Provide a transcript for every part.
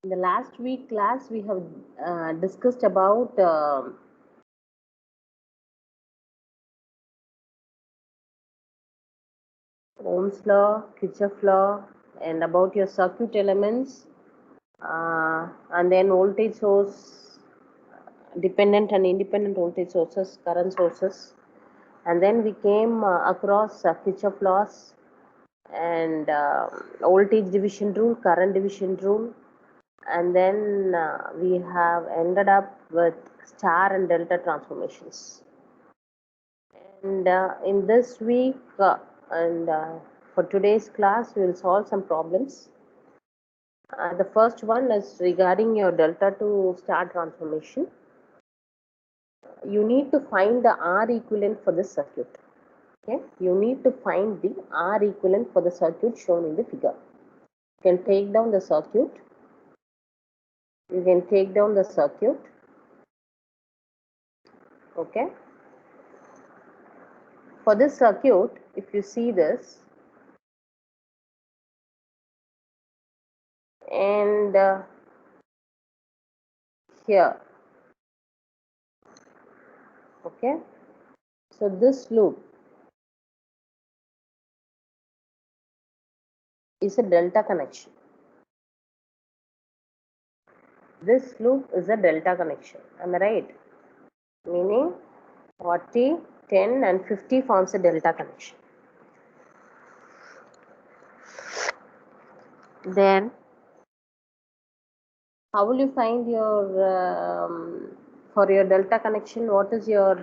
In the last week class, we have discussed about Ohm's law, Kirchhoff law, and about your circuit elements, and then voltage source, dependent and independent voltage sources, current sources, and then we came across Kirchhoff laws and voltage division rule, current division rule, and then we have ended up with star and delta transformations. And in this week and for today's class, we will solve some problems. The first one is regarding your delta to star transformation. You need to find the R equivalent for this circuit. Okay, you need to find the R equivalent for the circuit shown in the figure. You can take down the circuit. Okay. For this circuit, if you see this, and here, okay, so this loop is a delta connection. This loop is a delta connection, am I right? Meaning 40, 10 and 50 forms a delta connection. Then how will you find your for your delta connection? What is your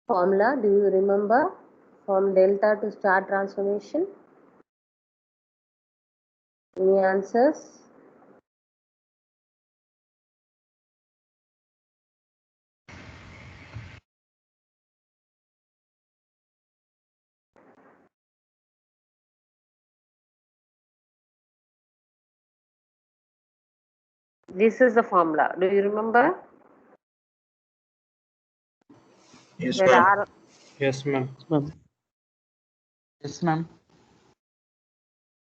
formula? Do you remember from delta to star transformation? Any answers? This is the formula. Do you remember? Yes, Where ma'am. R, Yes, ma'am. Yes, ma'am.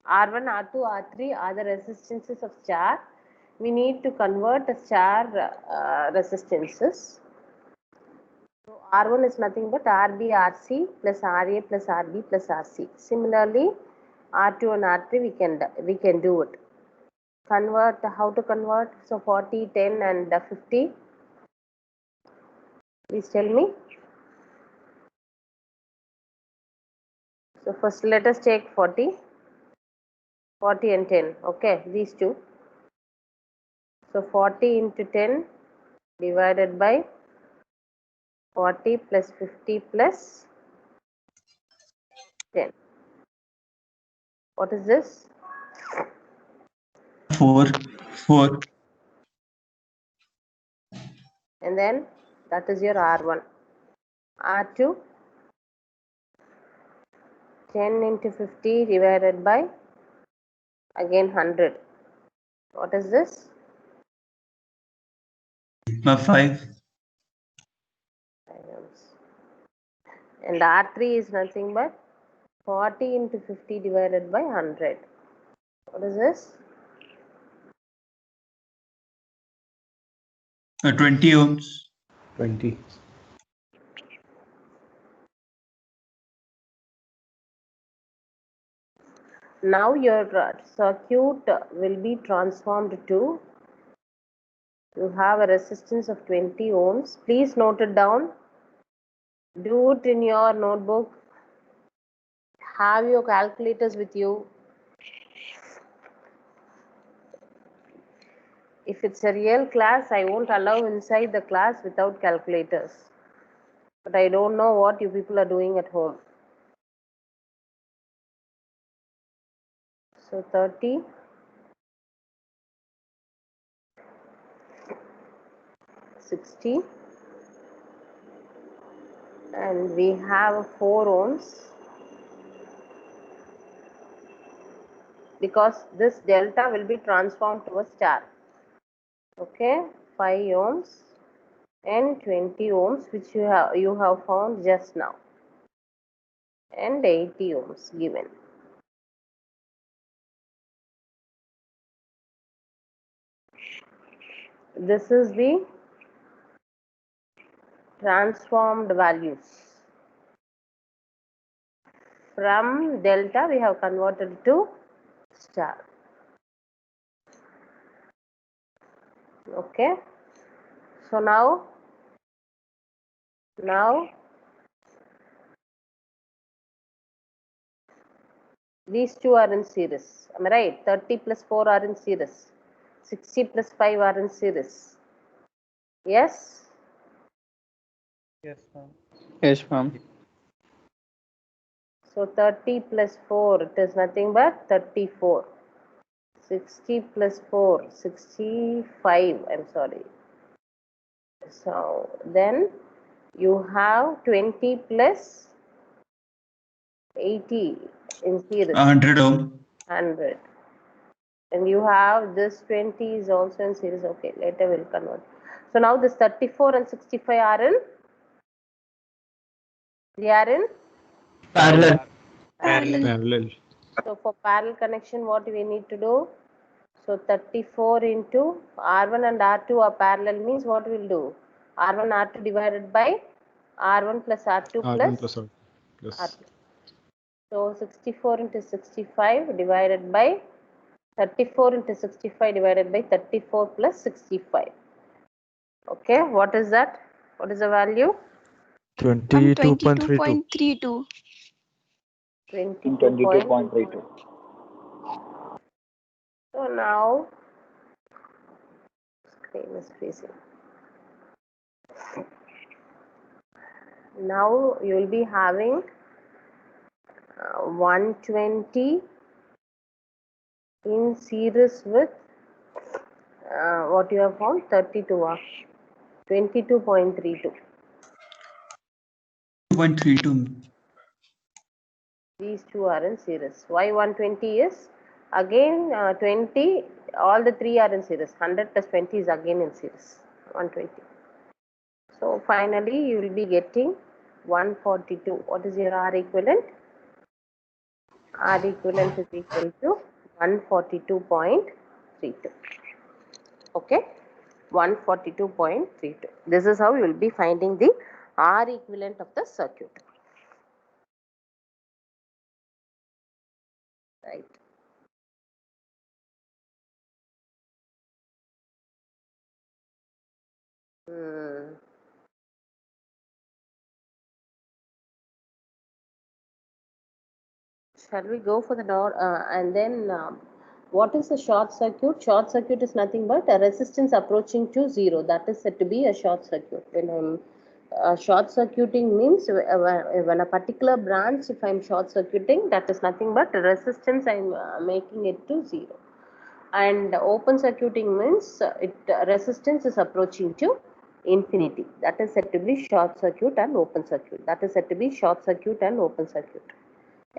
R1, R2, R3 are the resistances of star. We need to convert the star resistances. So R1 is nothing but RB, RC plus RA plus RB plus RC. Similarly, R2 and R3 we can do it. Convert, how to convert? So 40, 10 and 50. Please tell me. So first let us take 40 and 10. Okay, these two. So 40 into 10 divided by 40 plus 50 plus 10. What is this? 4. And then that is your R1. R2, 10 into 50 divided by again 100. What is this? 5. And R3 is nothing but 40 into 50 divided by 100. What is this? 20 ohms. 20. Now your circuit will be transformed to, you have a resistance of 20 ohms. Please note it down. Do it in your notebook. Have your calculators with you. If it's a real class, I won't allow inside the class without calculators. But I don't know what you people are doing at home. So 30, 60, and we have 4 ohms. Because this delta will be transformed to a star. Okay, 5 ohms and 20 ohms which you have found just now, and 80 ohms given. this is the transformed values. From delta we have converted to star. Okay. So now these two are in series. Am I right? 30 plus 4 are in series. 60 plus 5 are in series. Yes? Yes, ma'am. Yes, ma'am. So 30 plus 4, it is nothing but 34. 60 plus 4, 65, I'm sorry. So then you have 20 plus 80 in series, 100 ohm. 100. And you have this 20 is also in series. Okay, later we'll convert. So now this 34 and 65 are in? They are in? Parallel. Parallel. So for parallel connection, what we need to do? So 34 into R1 and R2 are parallel means what we'll do? R1 R2 divided by R1 plus R2 R1 plus plus R plus. R2. So 64 into 65 divided by 34 into 65 divided by 34 plus 65. Okay, what is that? What is the value? 22.32. 22.32. So now screen is freezing. Now you will be having 120 in series with what you have found 32 22.32. 2.32. These two are in series. Why 120 is again 20, all the three are in series. 100 plus 20 is again in series. 120. So finally you will be getting 142. What is your R equivalent? R equivalent is equal to 142.32. Okay, 142.32. This is how you will be finding the R equivalent of the circuit. Right. Shall we go for the node and then what is a short circuit? Short circuit is nothing but a resistance approaching to zero. That is said to be a short circuit. When short circuiting means when a particular branch, if I'm short circuiting, that is nothing but resistance I'm making it to zero. And open circuiting means resistance is approaching to infinity. That is said to be short circuit and open circuit. That is said to be short circuit and open circuit.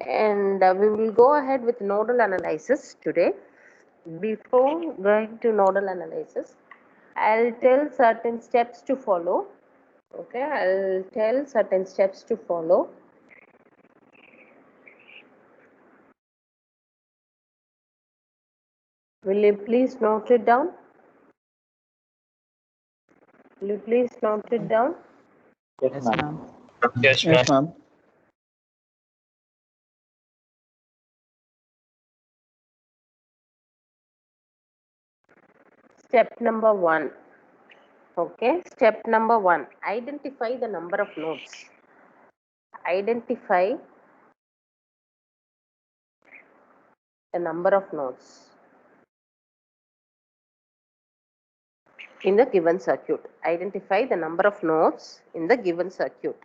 And we will go ahead with nodal analysis today. Before going to nodal analysis, I'll tell certain steps to follow. Okay, I'll tell certain steps to follow. Will you please note it down? Will you please note it down? Yes, ma'am. Yes, Yes, ma'am. Step number 1. Okay, step number 1. Identify the number of nodes. Identify the number of nodes in the given circuit. Identify the number of nodes in the given circuit.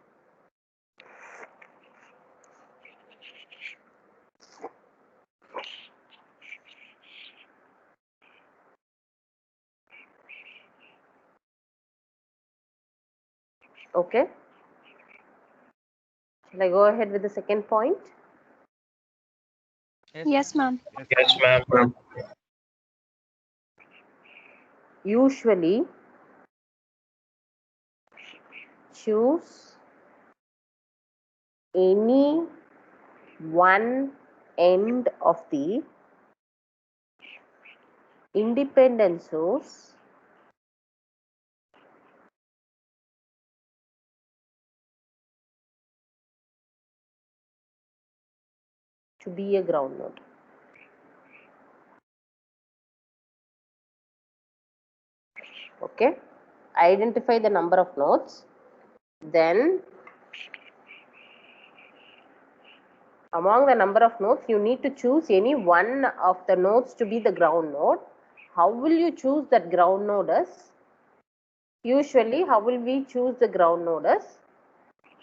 Okay. Shall I go ahead with the second point? Yes, ma'am. Yes, ma'am. Usually choose any one end of the independent source to be a ground node. Okay, identify the number of nodes, then among the number of nodes you need to choose any one of the nodes to be the ground node. How will you choose that ground node as? Usually how will we choose the ground node as?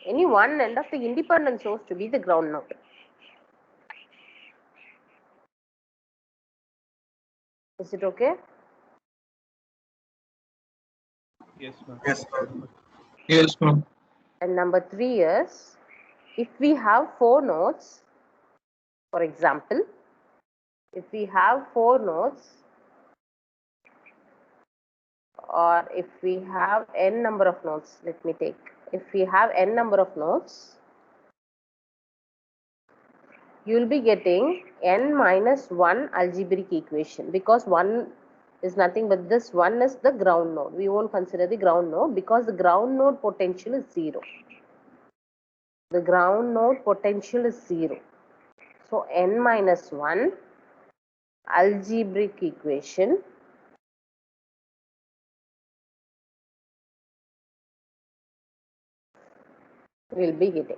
Any one end of the independent source to be the ground node. Is it okay? Yes, ma'am. Yes, ma'am. And number 3 is, if we have 4 nodes, for example, if we have 4 nodes, or if we have n number of nodes, let me take, if we have n number of nodes, you will be getting n minus 1 algebraic equation, because 1 is nothing but this 1 is the ground node. We won't consider the ground node because the ground node potential is 0. The ground node potential is 0. So n minus 1 algebraic equation will be getting.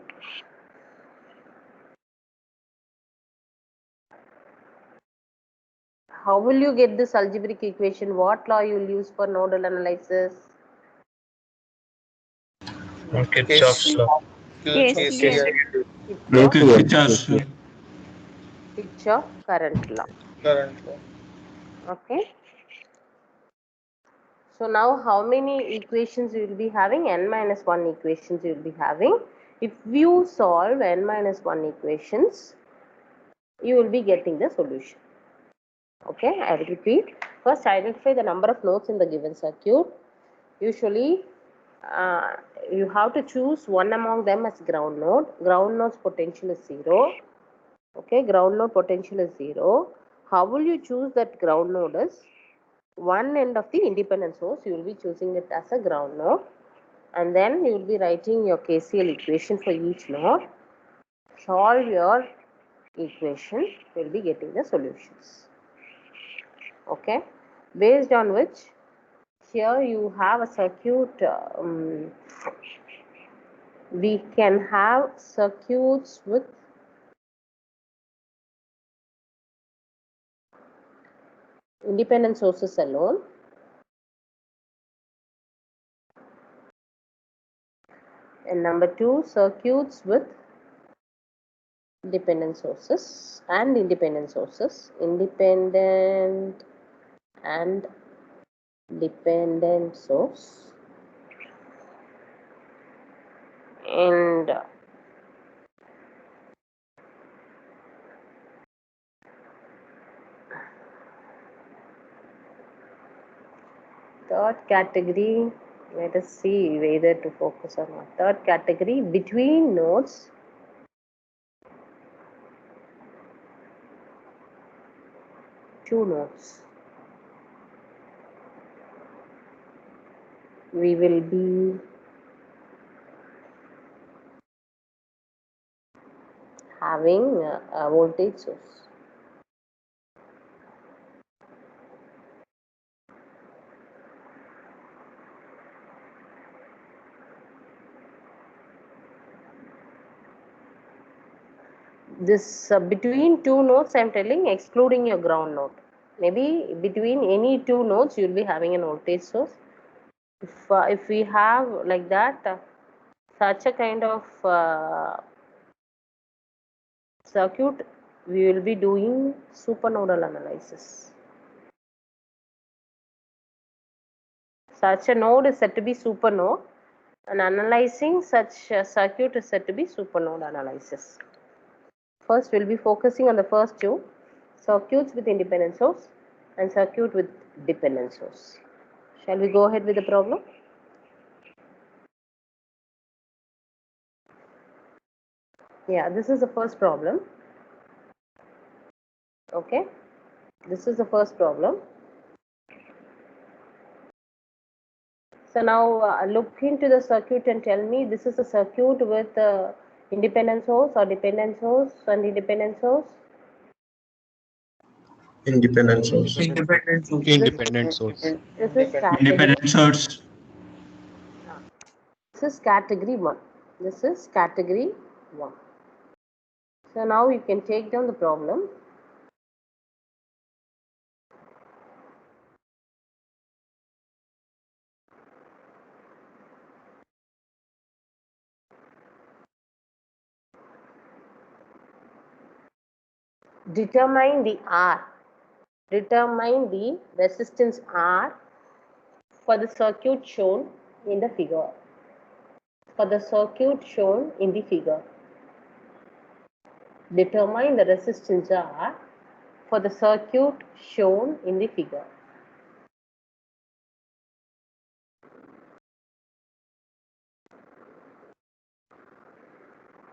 How will you get this algebraic equation? What law you will use for nodal analysis? Kirchhoff's law. KCL. Kirchhoff's law. Kirchhoff current law. Okay. So now how many equations you will be having? N minus 1 equations you will be having. If you solve n minus 1 equations, you will be getting the solution. Okay, I will repeat. First, identify the number of nodes in the given circuit. Usually, you have to choose one among them as ground node. Ground node's potential is 0. Okay, ground node potential is 0. How will you choose that ground node is? One end of the independent source, you will be choosing it as a ground node, and then you will be writing your KCL equation for each node. Solve your equation, you will be getting the solutions. Okay, based on which here you have a circuit. We can have circuits with independent sources alone, and number 2, circuits with dependent sources and independent sources, independent and dependent source, and third category, let us see whether to focus on what. Third category, between nodes, two nodes. We will be having a voltage source. This between two nodes, I am telling, excluding your ground node. Maybe between any two nodes, you will be having an voltage source. If we have like that, such a kind of circuit, we will be doing supernodal analysis. Such a node is said to be supernode, and analyzing such a circuit is said to be supernode analysis. First, we'll be focusing on the first two, circuits with independent source and circuit with dependent source. Shall we go ahead with the problem? Yeah, this is the first problem. Okay, this is the first problem. So now look into the circuit and tell me, this is a circuit with Independent source or dependent source and independent source? Independent source. Independent source. Independent source. This is category. Independent source. This is category 1. This is category 1. So now you can take down the problem. Determine the R. Determine the resistance R for the circuit shown in the figure. For the circuit shown in the figure. Determine the resistance R for the circuit shown in the figure.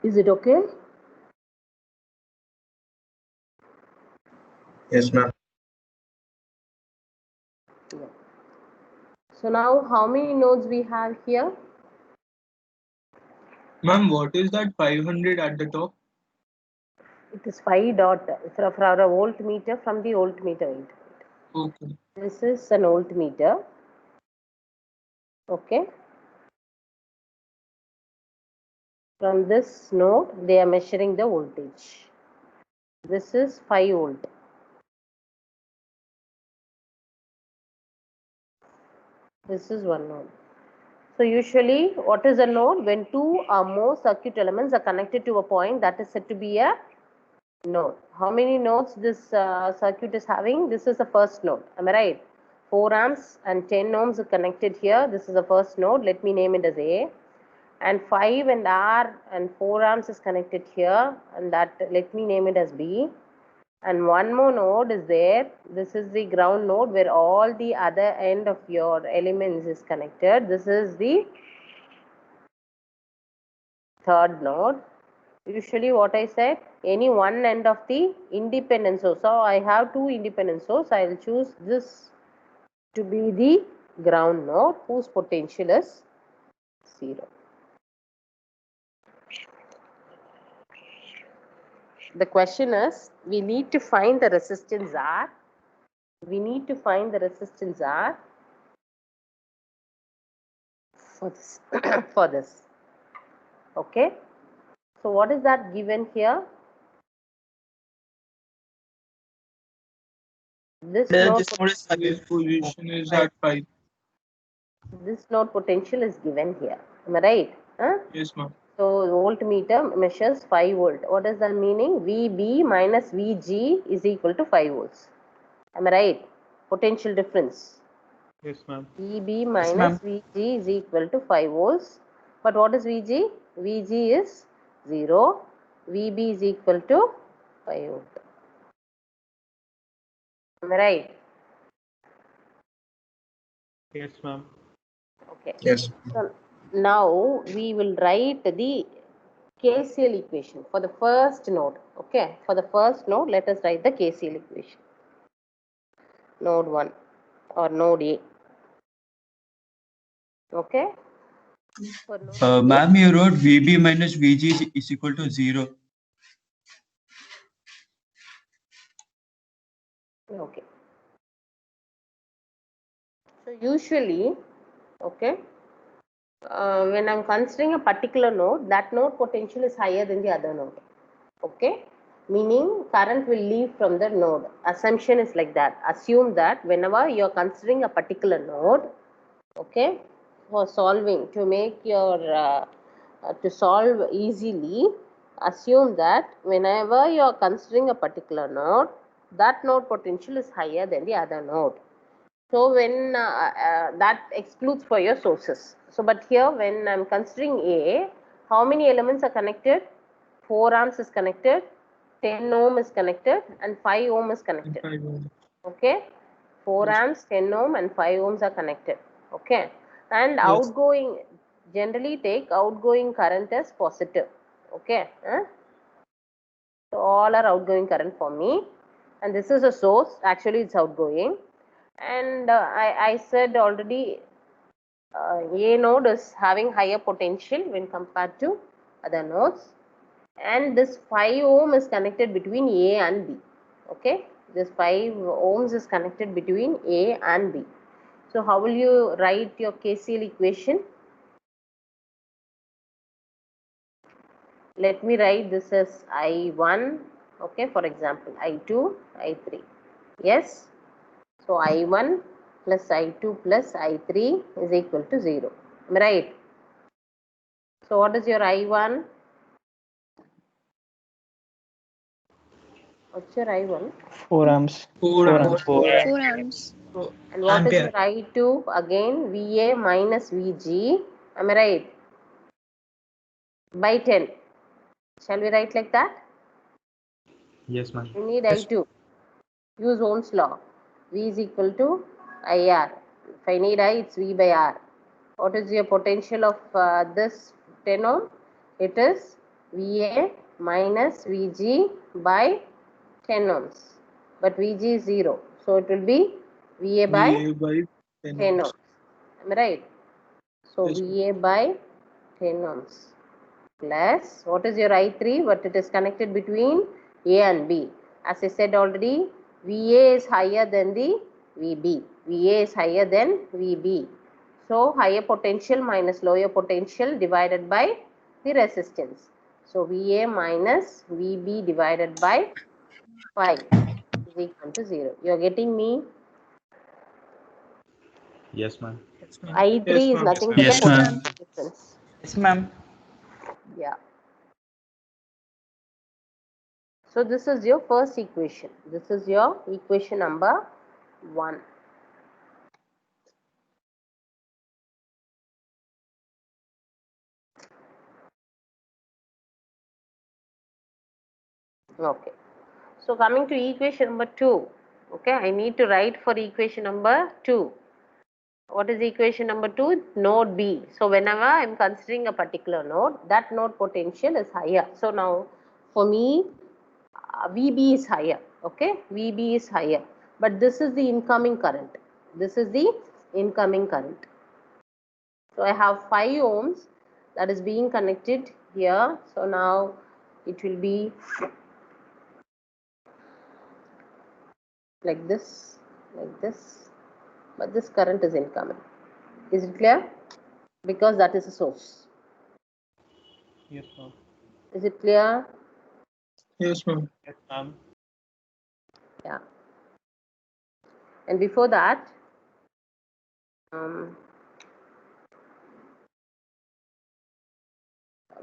Is it okay? Yes, ma'am. Yeah. So now how many nodes we have here? Ma'am, what is that 500 at the top? It is 5 dot for a voltmeter from the voltmeter. Okay. This is an voltmeter. Okay. From this node, they are measuring the voltage. This is 5 volt. This is one node. So usually, what is a node? When two or more circuit elements are connected to a point, that is said to be a node. How many nodes this circuit is having? This is the first node. Am I right? 4 amps and 10 ohms are connected here. This is the first node. Let me name it as A. And 5 and R and 4 amps is connected here, and that let me name it as B. And one more node is there. This is the ground node where all the other end of your elements is connected. This is the third node. Usually what I said, any one end of the independent source. So I have two independent source. I will choose this to be the ground node whose potential is 0. The question is, we need to find the resistance R. We need to find the resistance R for this. For this. Okay. So what is that given here? This node, This position is at 5. this node potential is given here. Am I right? Huh? Yes, ma'am. So voltmeter measures 5 volt. What is that meaning? VB minus VG is equal to 5 volts. Am I right? Potential difference. Yes, ma'am. VB minus VG is equal to 5 volts. But what is VG? VG is 0. VB is equal to 5 volt. Am I right? Yes, ma'am. Okay. Yes. So now we will write the KCL equation for the first node. Okay. For the first node, let us write the KCL equation. Node 1 or node A. Okay. For node A, Ma'am, you wrote VB minus VG is equal to 0. okay. So usually, okay, when I'm considering a particular node, that node potential is higher than the other node. Okay, meaning current will leave from the node. Assumption is like that. Assume that whenever you are considering a particular node, okay, for solving to make your to solve easily, assume that whenever you are considering a particular node, that node potential is higher than the other node. So when that excludes for your sources. So but here when I'm considering A, how many elements are connected? 4 amps is connected, 10 ohm is connected, and 5 ohm is connected. Okay, 4 Yes. amps, 10 ohm, and 5 ohms are connected. Okay, and Yes. outgoing, generally take outgoing current as positive. Okay, so all are outgoing current for me, and this is a source. Actually, it's outgoing, and I said already A node is having higher potential when compared to other nodes. and this 5 ohm is connected between A and B. Okay, this 5 ohms is connected between A and B. So how will you write your KCL equation? Let me write this as I1, okay, for example, I2, I3. Yes, so I1 plus I2 plus I3 is equal to 0. Am I right? So what is your I1? What's your I1? 4 amps. 4 amps. 4 amps. And what is your I2? Again, VA minus VG. Am I right? By 10. Shall we write like that? Yes, ma'am. We need I2. Use Ohm's law. V is equal to IR. If I need I, it's V by R. What is your potential of this 10 ohm? It is VA minus VG by 10 ohms. But VG is 0. So it will be VA by 10 ohms. Am I right? So Yes, VA by 10 ohms plus what is your I3? But it is connected between A and B. As I said already, VA is higher than the VB. VA is higher than VB. So higher potential minus lower potential divided by the resistance. So VA minus VB divided by 5 is equal to 0. You are getting me? Yes, ma'am. I3 is nothing but the Yes, ma'am. potential difference. Yes, ma'am. Yeah. So this is your first equation. This is your equation number 1. Okay. So coming to equation number 2. Okay, I need to write for equation number 2. What is equation number 2? Node B. So whenever I am considering a particular node, that node potential is higher. So now for me, VB is higher. Okay, VB is higher. But this is the incoming current. This is the incoming current. So I have 5 ohms that is being connected here. So now it will be like this, but this current is incoming. Is it clear? Because that is a source. Yes, ma'am. Is it clear? Yes, ma'am. Yes, ma'am. Yeah. And before that,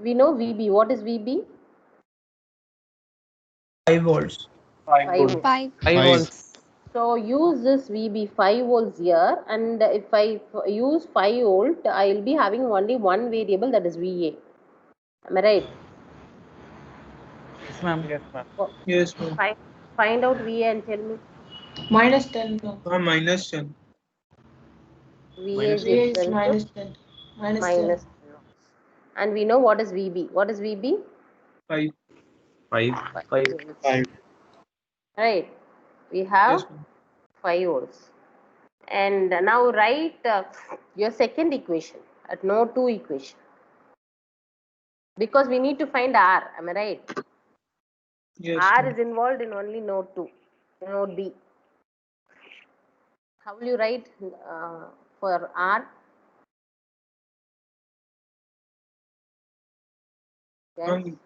we know VB. What is VB? 5 volts. 5 volts. 5. 5 volts. So use this VB 5 volts here, and if I use 5 volt, I will be having only one variable, that is VA. Am I right? Yes, ma'am. Yes, ma'am. Yes, ma'am. Find out VA and tell me. Minus 10. Minus 10. VA is VA is equal to minus 10. Minus 10. minus 10. And we know what is VB. What is VB? 5. 5. 5. Right. We have Yes, ma'am. 5 volts. And now write your second equation at node 2 equation. Because we need to find R. Am I right? Yes, R ma'am. is involved in only node 2, node B. How will you write for R? Yes. Ma'am,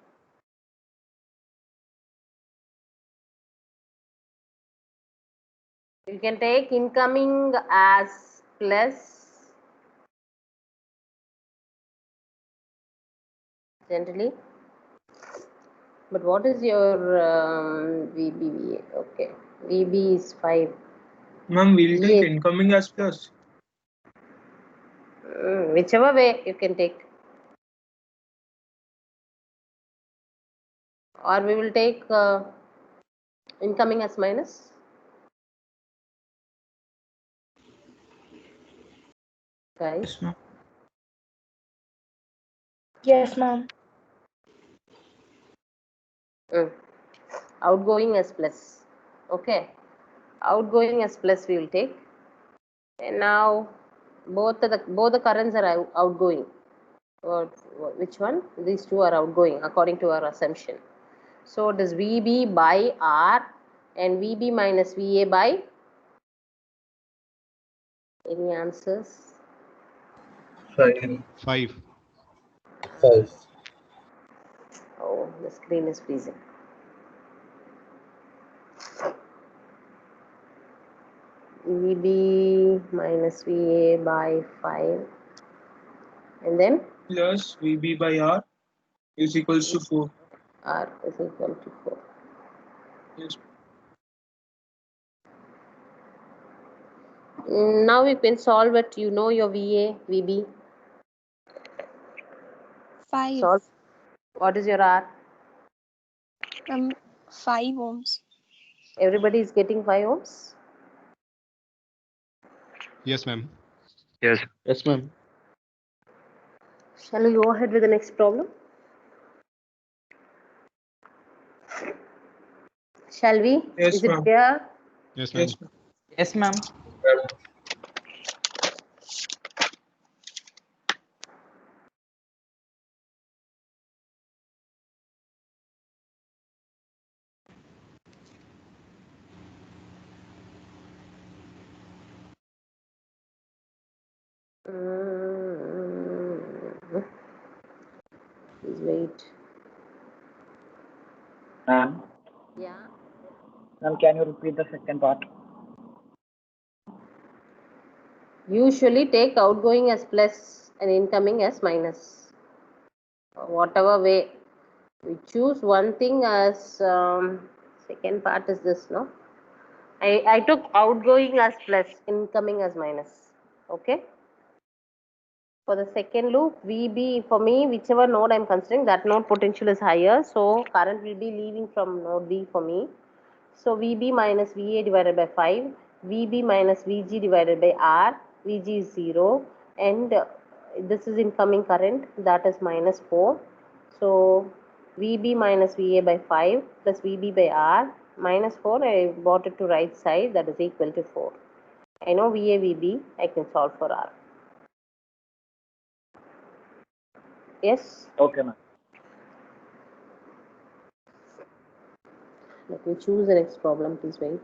You can take incoming as plus generally. But what is your VB? Okay, VB is 5. Ma'am, we'll take Yes. incoming as plus. Whichever way you can take. Or we will take incoming as minus. Guys. Yes, ma'am. Yes, ma'am. Outgoing as plus. Okay. Outgoing as plus we will take. And now both the currents are outgoing. Which one? These two are outgoing according to our assumption. So it is VB by R and VB minus VA by. Any answers? 5. 5. 5. Oh, the screen is freezing. VB minus VA by 5. And then Plus VB by R is equals to 4. R is equal to 4. Yes. Now you can solve it. You know your VA, VB. 5. Solve. What is your R? 5 ohms. Everybody is getting 5 ohms. Yes, ma'am. Yes. Yes, ma'am. Shall we go ahead with the next problem? Shall we? Yes, Is it ma'am. clear? Yes, ma'am. Yes, ma'am. Yes, ma'am. Please wait. Ma'am, Yeah. ma'am, can you repeat the second part? Usually take outgoing as plus and incoming as minus. Whatever way we choose one thing as second part is this, no? I took outgoing as plus, incoming as minus. Okay. For the second loop, VB for me, whichever node I'm considering, that node potential is higher. So current will be leaving from node B for me. So VB minus VA divided by 5, VB minus VG divided by R, VG is 0, and this is incoming current, that is minus 4. So VB minus VA by 5 plus VB by R minus 4, I brought it to right side, that is equal to 4. I know VA, VB, I can solve for R. Yes? Okay, ma'am. Let me choose the next problem, please wait.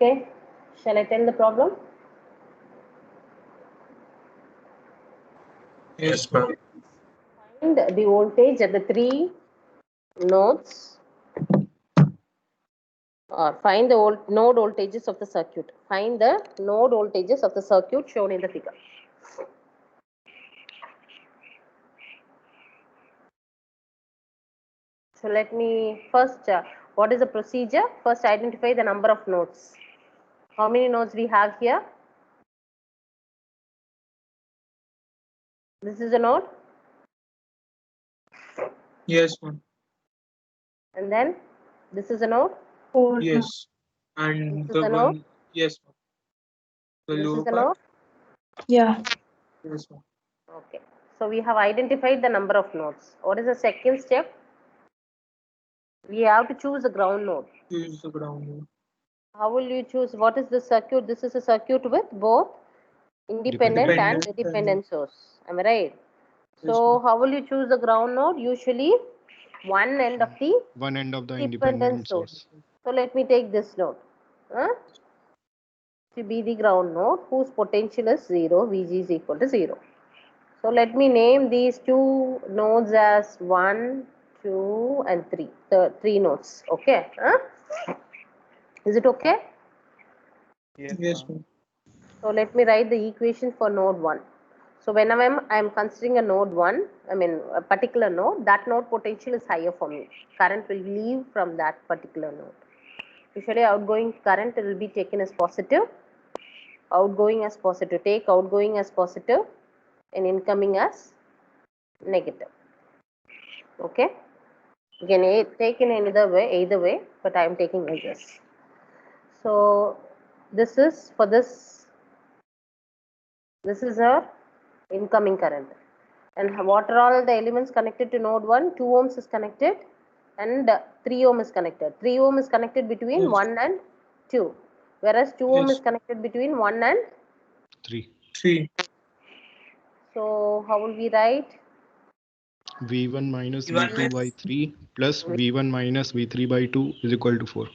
Okay, shall I tell the problem? Yes, ma'am. Find the voltage at the 3 nodes, or find the node voltages of the circuit. Find the node voltages of the circuit shown in the figure. So let me first, what is the procedure? First identify the number of nodes. How many nodes we have here? This is a node. Yes, ma'am. And then this is a node. Yes. And This is the a node. one, yes, ma'am. The This lower is a part, node. Yeah. yes, ma'am. Okay. So we have identified the number of nodes. What is the second step? We have to choose a ground node. Use the ground node. How will you choose? What is the circuit? This is a circuit with both independent and Dependent dependent source. Am I right? Yes, So ma'am. how will you choose the ground node? Usually one end of the One end of the dependent independent source. source. So let me take this node. To be the ground node whose potential is 0, Vg is equal to 0. So let me name these two nodes as 1, 2 and 3. The 3 nodes. Okay. Is it okay? Yes, ma'am. So let me write the equation for node 1. So whenever I am considering a node 1, I mean a particular node, that node potential is higher for me. Current will leave from that particular node. Usually outgoing current will be taken as positive, outgoing as positive. Take outgoing as positive and incoming as negative. Okay. You can take in either way, but I am taking like this. So this is for this. This is our incoming current. And what are all the elements connected to node 1? 2 ohms is connected and 3 ohm is connected. 3 ohm is connected between Yes. 1 and 2, whereas 2 ohm Yes. is connected between 1 and 3. 3. So how will we write? V1 minus V1 V2 by 3 plus V1 minus V3 by 2 is equal to 4.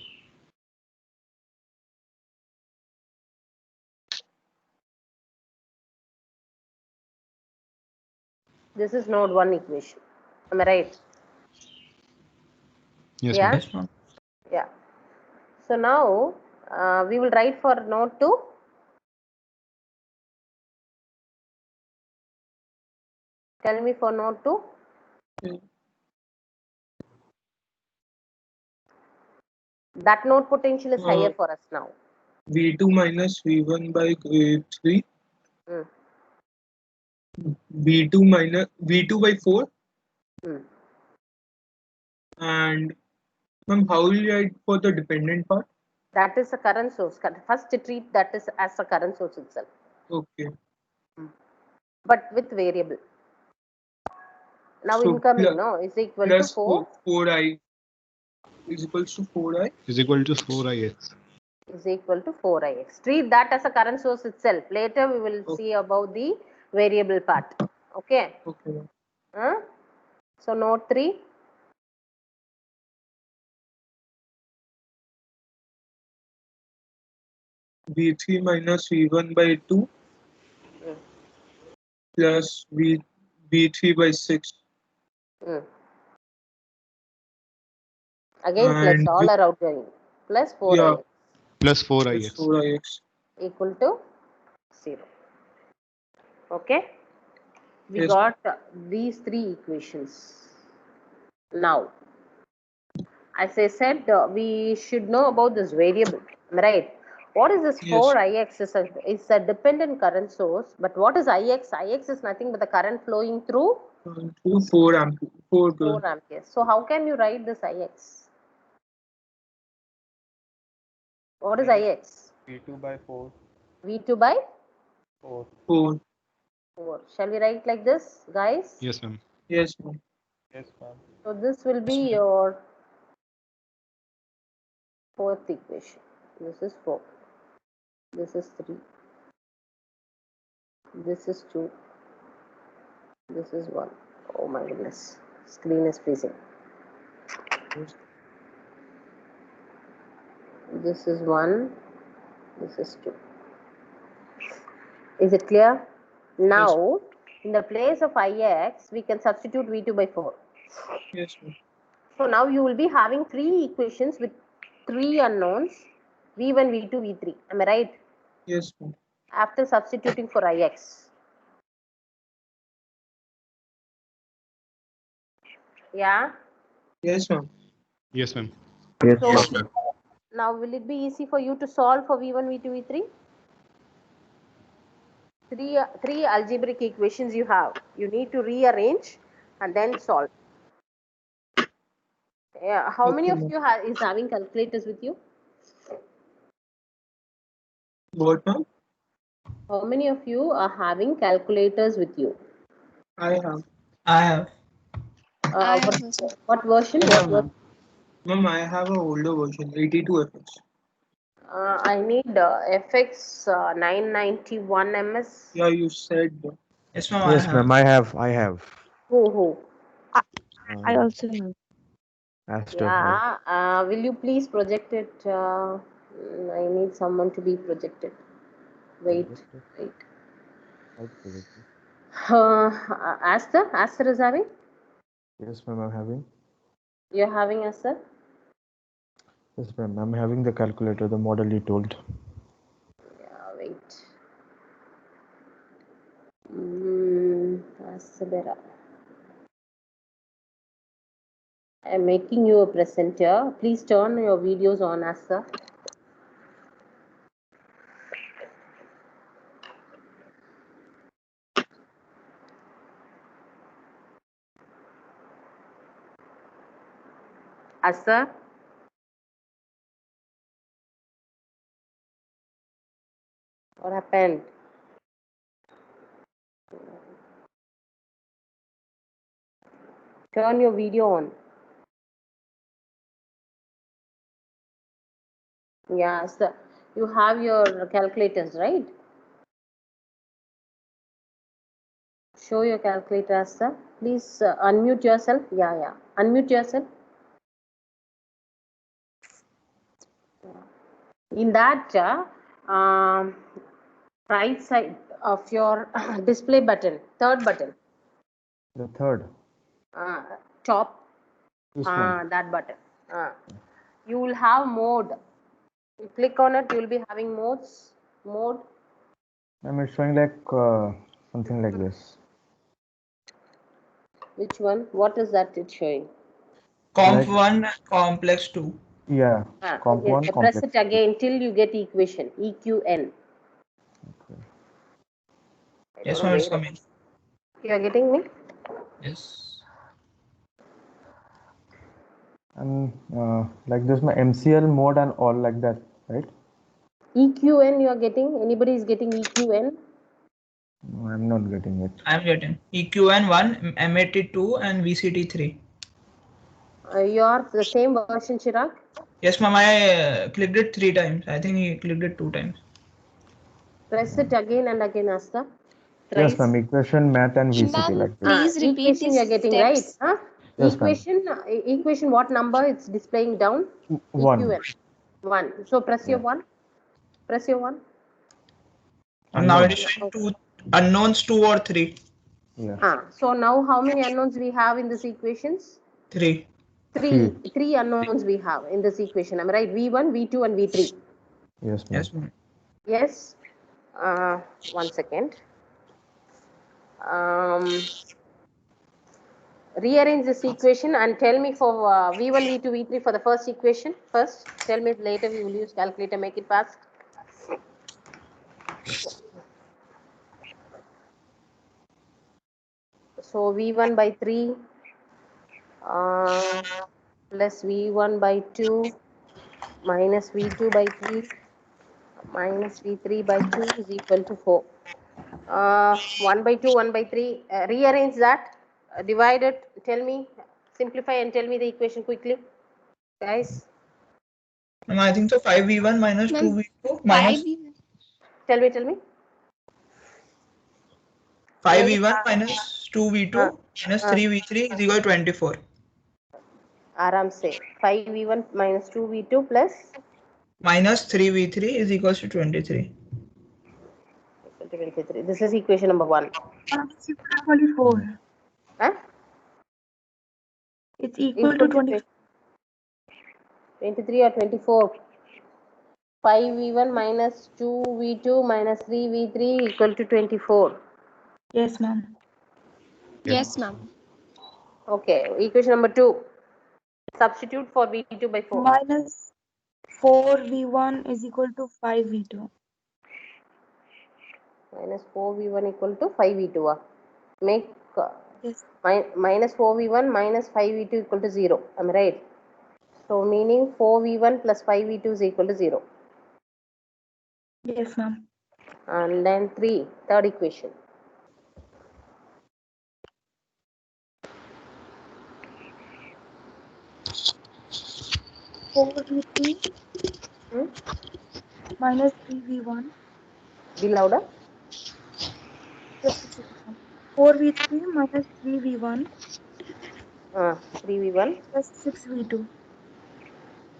This is node 1 equation. Am I right? Yes, Yeah. ma'am. Yes, ma'am. Yeah. So now we will write for node 2. Tell me for node 2. That node potential is higher for us now. V2 minus V1 by 3. Mm. V2 by 4. Mm. And ma'am, how will you write for the dependent part? That is a current source. First treat that is as a current source itself, Okay. but with variable. Now So incoming no is equal to plus 4 4i is equals to 4i. Is equal to 4ix. is equal to 4ix. Treat that as a current source itself. Later we will see about the variable part. Okay. Okay. So node 3. V3 minus V1 by 2 Mm. plus V3 by 6. Mm. Again plus And all are outgoing. Plus 4ix yeah, Plus plus 4ix. 4ix. equal to 0. Okay. We Yes. got these 3 equations. Now, as I said, we should know about this variable, right? What is this Yes. 4ix? It's a dependent current source. But what is ix? Ix is nothing but the current flowing through 4 ampere. 4 amperes. So how can you write this ix? What is ix? V2 by 4. V2 by 4. 4. 4. Shall we write like this, guys? Yes, ma'am. Yes, ma'am. Yes, ma'am. So this will be your fourth equation. This is 4. This is 3. This is 2. This is 1. Oh my goodness. Screen is freezing. This is 1. This is 2. Is it clear? Now, in the place of ix, we can substitute v2 by 4. Yes, ma'am. So now you will be having 3 equations with 3 unknowns, v1, v2, v3. Am I right? Yes, ma'am. After substituting for ix. Yeah? Yes, ma'am. Yes, ma'am. So Yes, ma'am. now will it be easy for you to solve for v1, v2, v3? Three algebraic equations you have. You need to rearrange and then solve. Yeah. How many of you is having calculators with you? What, ma'am? How many of you are having calculators with you? I have. I have. I What, have also. what version? I What have, version? ma'am. Ma'am, I have an older version, 82FX. I need FX 991 MS. Yeah, you said. Yes, ma'am. Yes, ma'am. I have. Who? I also have. Astor. Yeah. Will you please project it? I need someone to be projected. Wait. Aster is having? Yes, ma'am. I'm having. You're having Aster? Yes, ma'am. I'm having the calculator, the model you told. Yeah, wait. Aster. I'm making you a presenter. Please turn your videos on, Aster. Aster? What happened? Turn your video on. Yeah, so you have your calculators, right? Show your calculator, Aster. Please unmute yourself. Yeah. Unmute yourself. In that right side of your display button, third button, The third. top, This one. that button. You will have mode. You click on it, you will be having modes. Mode. Ma'am, it's showing like something like this. Which one? What is that it's showing? Comp Like- 1, complex 2. Yeah. Comp Okay, 1, press complex. it again till you get equation, EQN. Yes, ma'am. It's coming. You are getting me? Yes. And like this, my MCL mode and all like that, right? EQN you are getting? Anybody is getting EQN? No, I'm not getting it. I'm getting EQN 1, MAT 2, and VCT 3. You are the same version, Chirag? Yes, ma'am. I clicked it 3 times. I think he clicked it 2 times. Press it again and again, Asta. Yes, Thrice. ma'am. Equation, math, and VCT Ma'am, like this. please repeat Equation these you are getting right. steps. Huh? Yes, ma'am. Equation what number it's displaying down? 1. EQN. 1. So press your 1. Press your 1. And now Unknown. it is showing 2 unknowns, 2 or 3. Yeah. So now how many unknowns we have in this equations? 3. Three unknowns we have in this equation. Am I right? V1, V2 and V3. Yes, ma'am. Yes, ma'am. Yes. 1 second. Rearrange this equation and tell me for V1, V2, V3 for the first equation. First, tell me later we will use calculator, make it fast. So V1 by 3 plus V1 by 2 minus V2 by 3 minus V3 by 2 is equal to 4. 1 by 2, 1 by 3. Rearrange that. Divide it. Tell me. Simplify and tell me the equation quickly. Guys. Ma'am, I think so. 5V1 minus Ma'am, 2V2 minus 5 Tell me. 5V1 minus 2V2 minus 3V3 is equal to 24. Aram say 5V1 minus 2V2 plus Minus 3V3 is equals to 23. 23. This is equation number 1. It's equal to 4. Huh? It's equal to 24. 23 or 24. 5V1 minus 2V2 minus 3V3 equal to 24. Yes, ma'am. Yes, ma'am. Okay. Equation number 2. Substitute for V2 by 4. Minus 4V1 is equal to 5V2. minus 4v1 equal to 5v2. Make Yes. minus 4v1 minus 5v2 equal to 0. Am I right? So meaning 4v1 plus 5v2 is equal to 0. Yes, ma'am. And then third equation. Four V3 Hmm? minus 3V1 Be louder. plus 4V3 minus 3V1 3v1 plus 6V2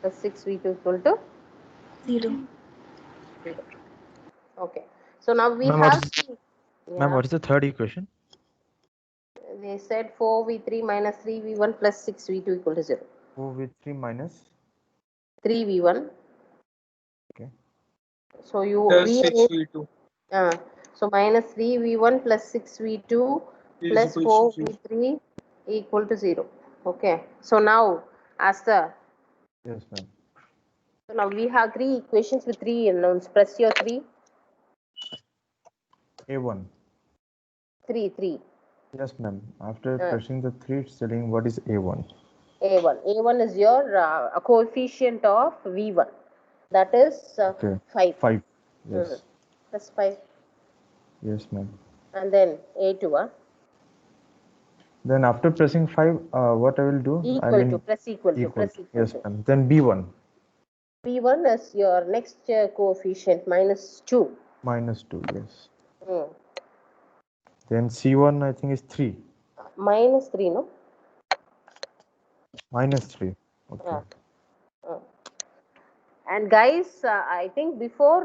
plus 6v2 equal to 0. 0. Okay. So now we Ma'am, have. ma'am, what is the third equation? They said 4v3 minus 3v1 plus 6v2 equal to 0. 4v3 minus 3v1. Okay. So you Plus rearrange. 6v2 So minus 3v1 plus 6v2 plus equals to 4v3 equal to 0. Okay. So now as the. yes, ma'am. So now we have three equations with three unknowns. Press your three. A1. 3. Yes, ma'am. After Uh. pressing the 3, it's telling what is A1. A1 is your coefficient of V1. That is Okay. 5. 5. Yes. Plus 5. Yes, ma'am. And then A2. Then after pressing 5, what I will do? Equal to. Press equal to. Press equal Yes, to. ma'am. Then B1. V1 is your next coefficient minus 2. Minus 2, yes. Hmm. Then C1, I think, is 3. Minus 3, no? Minus 3. Okay. And guys, I think before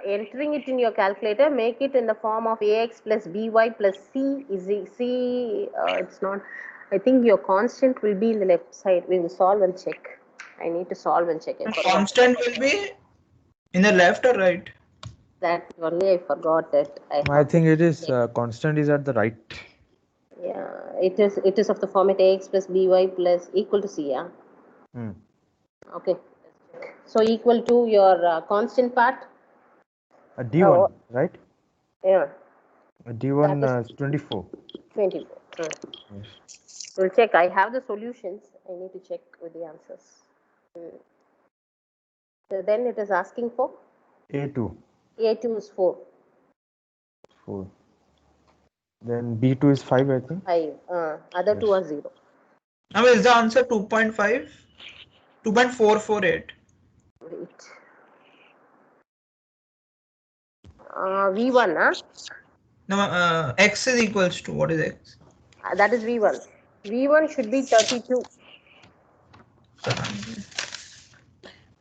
entering it in your calculator, make it in the form of ax plus by plus c is c. It's not. I think your constant will be in the left side. We will solve and check. I need to solve and check. Constant will be in the left or right? That only I forgot it. I think it is constant is at the right. Yeah, it is. It is of the format ax plus by plus equal to c. Yeah. Okay. So equal to your constant part. A D1, right? Yeah. A D1 is 24. 24. Yes. We'll check. I have the solutions. I need to check with the answers. So then it is asking for? A2. A2 is 4. 4. Then B2 is 5, I think. 5. Other two are 0. Now is the answer 2.5? 2.448. Wait. V1, huh? No, x is equals to, what is x? That is V1. V1 should be 32.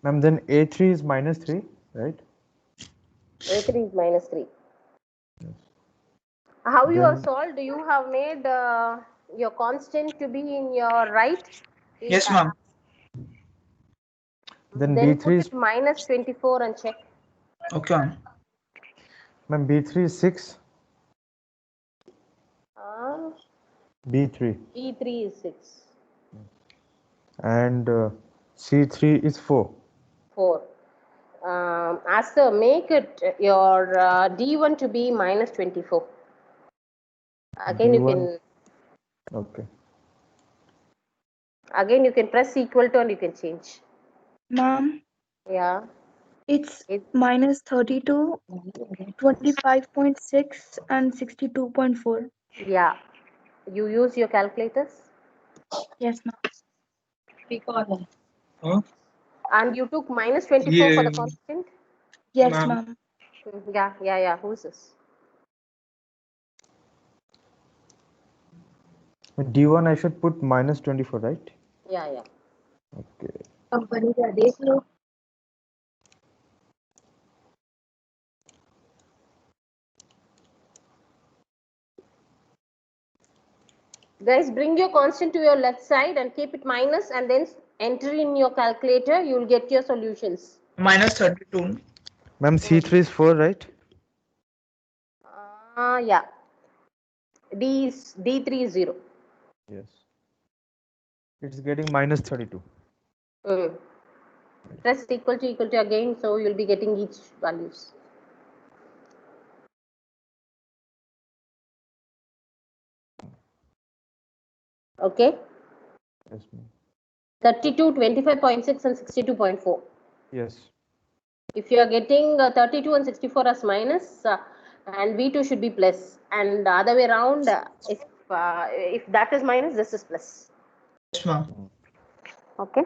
Ma'am, then A3 is minus 3, right? A3 is minus 3. Yes. How you have solved? Do you have made your constant to be in your right? Yes, ma'am. Then B3 put is minus 24 and check. Okay. Ma'am, B3 is 6. B3. B3 is 6. And C3 is 4. 4. As the make it your D1 to be minus 24. Again, D1. you can. Okay. Again, you can press equal to and you can change. Ma'am. Yeah. It's minus 32, 25.6 and 62.4. Yeah. You use your calculators? Yes, ma'am. Huh? And you took minus 24 for the constant? Yes, ma'am. Yeah. Who's this? D1 I should put minus 24, right? Yeah. Okay. Company का देख लो. Guys, bring your constant to your left side and keep it minus and then enter in your calculator. You will get your solutions. Minus 32. Ma'am, C3 is 4, right? Yeah. D3 is 0. Yes. It's getting minus 32. Press equal to again, so you'll be getting each values. Okay. Yes, ma'am. 32, 25.6 and 62.4. Yes. If you are getting 32 and 64 as minus, and V2 should be plus, and the other way around, if that is minus, this is plus. Yes, ma'am. Okay.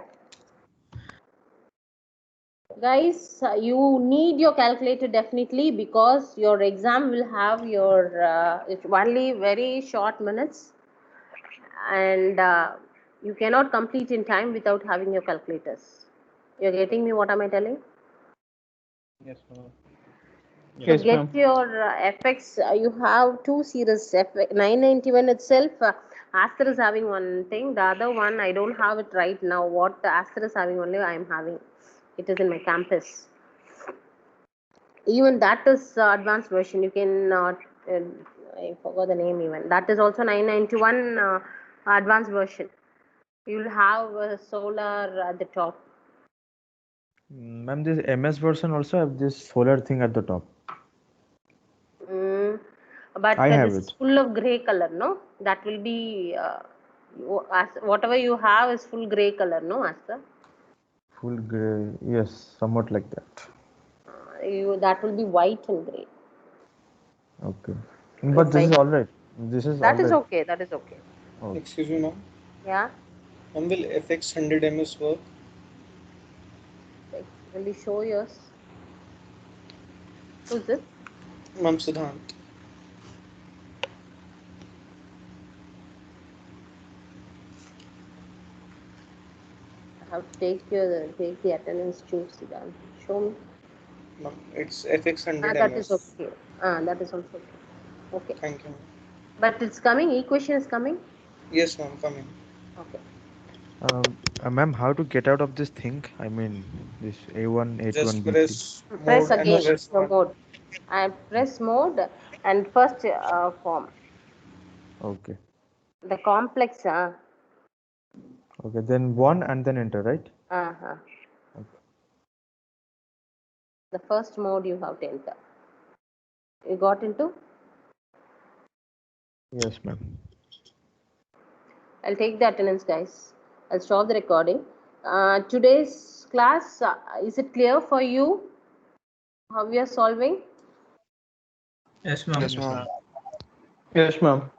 Guys, you need your calculator definitely, because your exam will have your it's only very short minutes, and you cannot complete in time without having your calculators. You're getting me? What am I telling? Yes, ma'am. To Yes, get ma'am. your FX, you have two series. 991 itself, Aster is having one thing. The other one, I don't have it right now. What Aster is having only, I am having. It is in my campus. Even that is advanced version. You can, I forgot the name even. That is also 991 advanced version. You'll have solar at the top. Ma'am, this MS version also have this solar thing at the top. But I have this it. is full of gray color, no? That will be whatever you have is full gray color, no, Asta? Full gray. Yes, somewhat like that. That will be white and gray. Okay. But this is all right. This is all That is right. okay. That is okay. Okay. Excuse me, ma'am. Yeah. Ma'am, will FX 100 ms work? Will you show yours? Who's this? Ma'am, Siddhant. I have to take the attendance. Choose Siddhant. Show me. Ma'am, it's FX 100 That ms. is okay. That is also okay. Okay. Thank you. But it's coming. Equation is coming. Yes, ma'am, coming. Okay. Ma'am, how to get out of this thing? I mean, this A1, A2, Just and B3. press Press mode and again press the 1. mode. I press mode and first form. Okay. The complex. Okay. Then 1 and then enter, right? Uh-huh. Okay. The first mode you have to enter. You got into? Yes, ma'am. I'll take the attendance, guys. I'll stop the recording. Today's class, is it clear for you how we are solving? Yes, ma'am. Yes, ma'am. Yes, ma'am.